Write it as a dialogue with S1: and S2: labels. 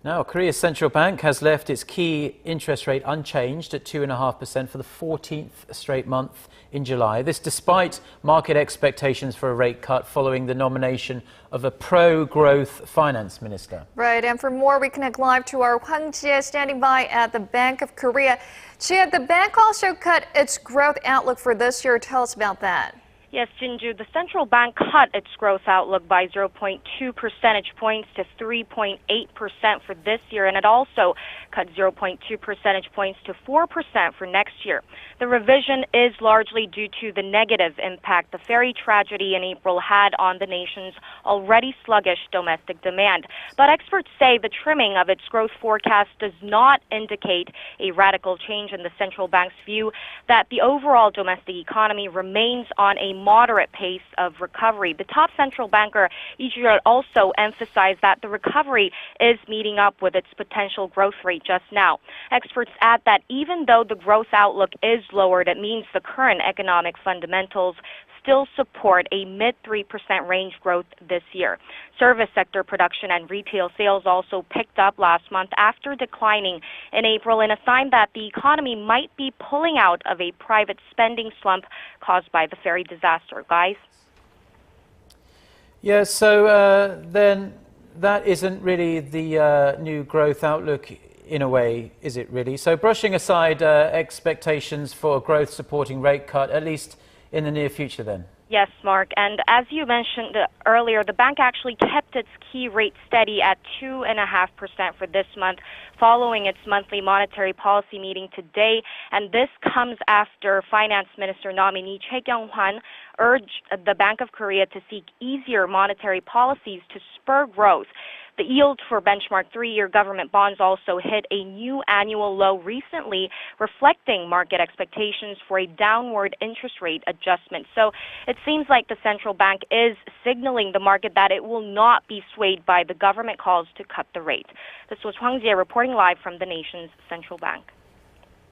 S1: Now, Korea's central bank has left its key interest rate unchanged at 2.5% for the 14th straight month in July. This despite market expectations for a rate cut following the nomination of a pro-growth finance minister.
S2: Right, and for more, we connect live to our Hwang Ji-hye standing by at the Bank of Korea. Ji-hye, the bank also cut its growth outlook for this year. Tell us about that.
S3: Yes, Jinju, the central bank cut its growth outlook by 0.2 percentage points to 3.8% for this year, and it also cut 0.2 percentage points to 4% for next year. The revision is largely due to the negative impact the ferry tragedy in April had on the nation's already sluggish domestic demand. But experts say the trimming of its growth forecast does not indicate a radical change in the central bank's view that the overall domestic economy remains on a moderate pace of recovery. The top central banker, Lee also emphasized that the recovery is meeting up with its potential growth rate just now. Experts add that even though the growth outlook is lowered, it means the current economic fundamentals still support a mid-3% range growth this year. Service sector production and retail sales also picked up last month after declining in April, in a sign that the economy might be pulling out of a private spending slump caused by the ferry disaster. Guys?
S1: Yeah, so then that isn't really the new growth outlook in a way, is it really? So brushing aside expectations for a growth supporting rate cut, at least in the near future then?
S3: Yes, Mark. And as you mentioned earlier, the bank actually kept its key rate steady at 2.5% for this month, following its monthly monetary policy meeting today. And this comes after Finance Minister nominee Choi Kyung-hwan urged the Bank of Korea to seek easier monetary policies to spur growth. The yield for benchmark 3-year government bonds also hit a new annual low recently, reflecting market expectations for a downward interest rate adjustment. So it seems like the central bank is signaling the market that it will not be swayed by the government calls to cut the rate. This was Hwang Ji-hye reporting live from the nation's central bank.